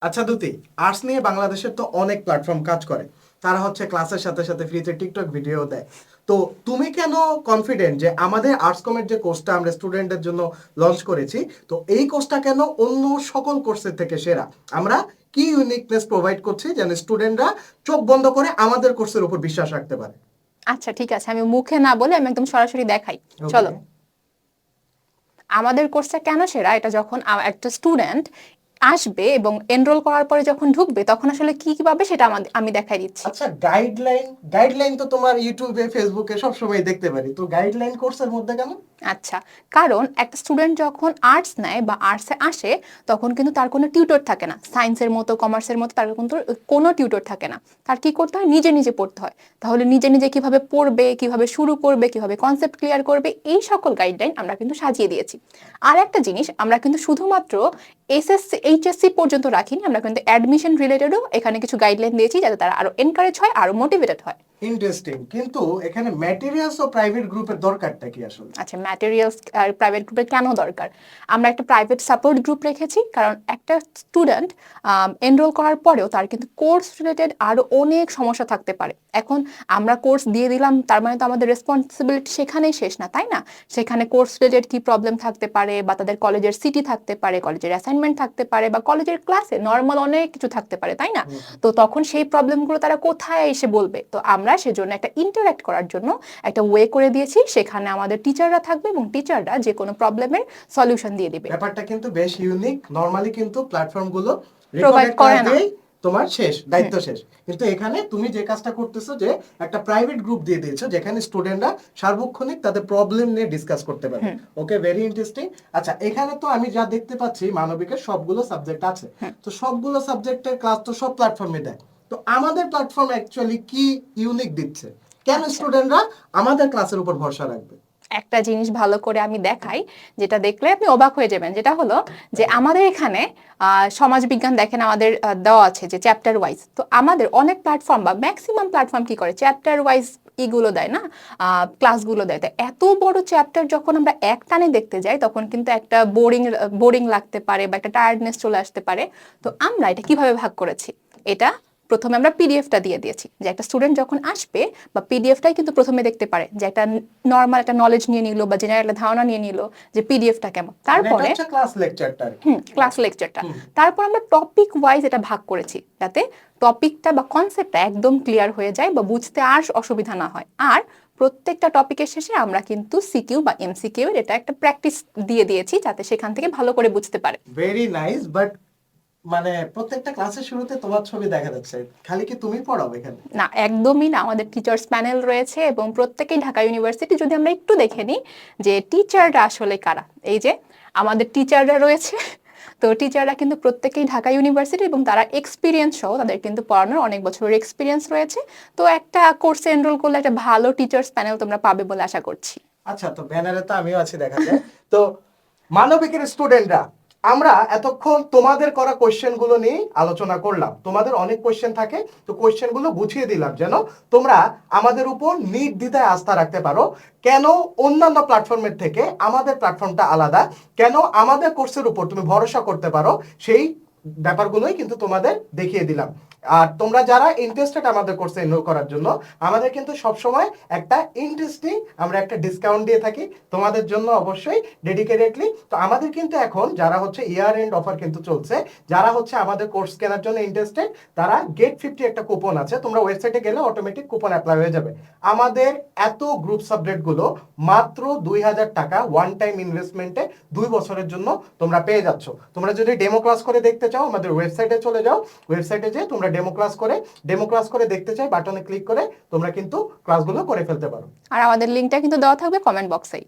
আচ্ছা দুতি, আর্টস নিয়ে বাংলাদেশের তো অনেক প্ল্যাটফর্ম কাজ করে। তারা হচ্ছে ক্লাসের সাথে সাথে ফ্রিতে টিকটক ভিডিও দেয়। তো তুমি কেন কনফিডেন্ট যে আমাদের আর্টস কমের যে কোর্সটা আমরা স্টুডেন্টদের জন্য লঞ্চ করেছি, তো এই কোর্সটা কেন অন্য সকল কোর্সের থেকে সেরা? আমরা কি ইউনিকনেস প্রোভাইড করছি যেন স্টুডেন্টরা চোখ বন্ধ করে আমাদের কোর্সের উপর বিশ্বাস রাখতে পারে? আচ্ছা ঠিক আছে, আমি মুখে না বলে আমি একদম সরাসরি দেখাই। চলো, ওকে। আমাদের কোর্সটা কেন সেরা, এটা যখন একটা স্টুডেন্ট আসবে এবং এনরোল করার পরে যখন ঢুকবে তখন আসলে কি কি পাবে সেটা আমি দেখাই দিচ্ছি। আচ্ছা, গাইডলাইন গাইডলাইন তো তোমার ইউটিউবে ফেসবুকে সবসময় দেখতে পারি, তো গাইডলাইন কোর্সের মধ্যে কেন? আচ্ছা, কারণ একটা স্টুডেন্ট যখন আর্টস নেয় বা আর্টসে আসে তখন কিন্তু তার কোনো টিউটর থাকে না। সায়েন্সের মতো কমার্সের মতো তার কিন্তু কোনো টিউটর থাকে না। তার কি করতে হয়? নিজে নিজে পড়তে হয়। তাহলে নিজে নিজে কিভাবে পড়বে, কিভাবে শুরু করবে, কিভাবে কনসেপ্ট ক্লিয়ার করবে, এই সকল গাইডলাইন আমরা কিন্তু সাজিয়ে দিয়েছি। আর একটা জিনিস, আমরা কিন্তু শুধুমাত্র এসএসসি এইচএসসি পর্যন্ত রাখিনি, আমরা কিন্তু অ্যাডমিশন রিলেটেডও এখানে কিছু গাইডলাইন দিয়েছি যাতে তারা আরো এনকারেজ হয়, আরো মোটিভেটেড হয়। ইন্টারেস্টিং, কিন্তু এখানে ম্যাটেরিয়ালস ও প্রাইভেট গ্রুপের দরকারটা কি আসলে? আচ্ছা, ম্যাটেরিয়ালস আর প্রাইভেট গ্রুপের কেন দরকার? আমরা একটা প্রাইভেট সাপোর্ট গ্রুপ রেখেছি, কারণ একটা স্টুডেন্ট এনরোল করার পরেও তার কিন্তু কোর্স রিলেটেড আরও অনেক সমস্যা থাকতে পারে। এখন আমরা কোর্স দিয়ে দিলাম তার মানে তো আমাদের রেসপন্সিবিলিটি সেখানেই শেষ না, তাই না? সেখানে কোর্স রিলেটেড কি প্রবলেম থাকতে পারে, বা তাদের কলেজের সিটি থাকতে পারে, কলেজের অ্যাসাইনমেন্ট থাকতে পারে, বা কলেজের ক্লাসে নর্মাল অনেক কিছু থাকতে পারে, তাই না? তো তখন সেই প্রবলেমগুলো তারা কোথায় এসে বলবে? তো আমরা সেজন্য একটা ইন্টারঅ্যাক্ট করার জন্য একটা ওয়ে করে দিয়েছি, সেখানে আমাদের টিচাররা থাকবে এবং টিচাররা যে কোনো প্রবলেমের সলিউশন দিয়ে দিবে। ব্যাপারটা কিন্তু বেশ ইউনিক। নরমালি কিন্তু প্ল্যাটফর্মগুলো প্রোভাইড রেকর্ডেড ক্লাস করে না। দিয়েই তোমার শেষ, দায়িত্ব শেষ। কিন্তু এখানে তুমি যে কাজটা করতেছো যে একটা প্রাইভেট গ্রুপ দিয়ে দিয়েছো যেখানে স্টুডেন্টরা সার্বক্ষণিক তাদের প্রবলেম নিয়ে ডিসকাস করতে পারবে। ওকে, ভেরি ইন্টারেস্টিং। আচ্ছা, এখানে তো আমি যা দেখতে পাচ্ছি মানবিকের সবগুলো সাবজেক্ট আছে। তো সবগুলো সাবজেক্টের ক্লাস তো সব প্ল্যাটফর্মে দেয়। তো আমাদের প্ল্যাটফর্ম অ্যাকচুয়ালি কি ইউনিক দিচ্ছে? কেন আচ্ছা, স্টুডেন্টরা আমাদের ক্লাসের উপর ভরসা রাখবে? একটা জিনিস ভালো করে আমি দেখাই, যেটা দেখলে আপনি অবাক হয়ে যাবেন। যেটা হলো যে আমাদের এখানে সমাজ বিজ্ঞান দেখেন আমাদের দেওয়া আছে যে চ্যাপ্টার ওয়াইজ। তো আমাদের অনেক প্ল্যাটফর্ম বা ম্যাক্সিমাম প্ল্যাটফর্ম কি করে, চ্যাপ্টার ওয়াইজ ইগুলো দেয় না, ক্লাসগুলো দেয়। তো এত বড় চ্যাপ্টার যখন আমরা এক টানে দেখতে যাই তখন কিন্তু একটা বোরিং বোরিং লাগতে পারে বা একটা টায়ার্ডনেস চলে আসতে পারে। তো আমরা এটা কিভাবে ভাগ করেছি, এটা প্রথমে আমরা পিডিএফটা দিয়ে দিয়েছি, যে একটা স্টুডেন্ট যখন আসবে বা পিডিএফটাই কিন্তু প্রথমে দেখতে পারে, যে একটা নর্মাল একটা নলেজ নিয়ে নিল বা জেনারেল একটা ধারণা নিয়ে নিল যে পিডিএফটা কেমন। মানে এটা তারপরে হচ্ছে ক্লাস লেকচারটা আর কি। ক্লাস লেকচারটা, তারপর আমরা টপিক ওয়াইজ এটা ভাগ করেছি যাতে টপিকটা বা কনসেপ্টটা একদম ক্লিয়ার হয়ে যায় বা বুঝতে আর অসুবিধা না হয়। আর প্রত্যেকটা টপিকের শেষে আমরা কিন্তু সিকিউ বা এমসিকিউ এর এটা একটা প্র্যাকটিস দিয়ে দিয়েছি যাতে সেখান থেকে ভালো করে বুঝতে পারে। ভেরি নাইস, বাট মানে প্রত্যেকটা ক্লাসের শুরুতে তোমার ছবি দেখা যাচ্ছে, খালি কি তুমি পড়াও এখানে? না, একদমই না। আমাদের টিচার্স প্যানেল রয়েছে এবং প্রত্যেকেই ঢাকা ইউনিভার্সিটি। যদি আমরা একটু দেখে নিই যে টিচাররা আসলে কারা, এই যে আমাদের টিচাররা রয়েছে। তো টিচাররা কিন্তু প্রত্যেকেই ঢাকা ইউনিভার্সিটি এবং তারা এক্সপিরিয়েন্স সহ, তাদের কিন্তু পড়ানোর অনেক বছরের এক্সপিরিয়েন্স রয়েছে। তো একটা কোর্সে এনরোল করলে একটা ভালো টিচার্স প্যানেল তোমরা পাবে বলে আশা করছি। আচ্ছা, তো ব্যানারে তো আমিও আছি দেখা যায়। তো মানবিকের স্টুডেন্টরা, আমরা এতক্ষণ তোমাদের করা কোয়েশ্চেন গুলো নিয়ে আলোচনা করলাম। তোমাদের অনেক কোয়েশ্চেন থাকে, তো কোয়েশ্চেন গুলো বুঝিয়ে দিলাম যেন তোমরা আমাদের উপর নির্দ্বিধায় আস্থা রাখতে পারো। কেন অন্যান্য প্ল্যাটফর্মের থেকে আমাদের প্ল্যাটফর্মটা আলাদা, কেন আমাদের কোর্সের উপর তুমি ভরসা করতে পারো, সেই ব্যাপারগুলোই কিন্তু তোমাদের দেখিয়ে দিলাম। আর তোমরা যারা ইন্টারেস্টেড আমাদের কোর্সে এনরোল করার জন্য, আমাদের কিন্তু সবসময় একটা ইন্টারেস্টিং আমরা একটা ডিসকাউন্ট দিয়ে থাকি তোমাদের জন্য, অবশ্যই ডেডিকেটেডলি। তো আমাদের কিন্তু এখন যারা হচ্ছে ইয়ার এন্ড অফার কিন্তু চলছে, যারা হচ্ছে আমাদের কোর্স কেনার জন্য ইন্টারেস্টেড, তারা গেট 50 একটা কুপন আছে, তোমরা ওয়েবসাইটে গেলে অটোমেটিক কুপন অ্যাপ্লাই হয়ে যাবে। আমাদের এত গ্রুপ সাবজেক্টগুলো মাত্র 2000 টাকা ওয়ান টাইম ইনভেস্টমেন্টে 2 বছরের জন্য তোমরা পেয়ে যাচ্ছ। তোমরা যদি ডেমো ক্লাস করে দেখতে চাও আমাদের ওয়েবসাইটে চলে যাও, ওয়েবসাইটে যেয়ে তোমরা ডেমো ক্লাস করে দেখতে চাই বাটনে ক্লিক করে তোমরা কিন্তু ক্লাসগুলো করে ফেলতে পারো। আর আমাদের লিঙ্কটা কিন্তু দেওয়া থাকবে কমেন্ট বক্সেই।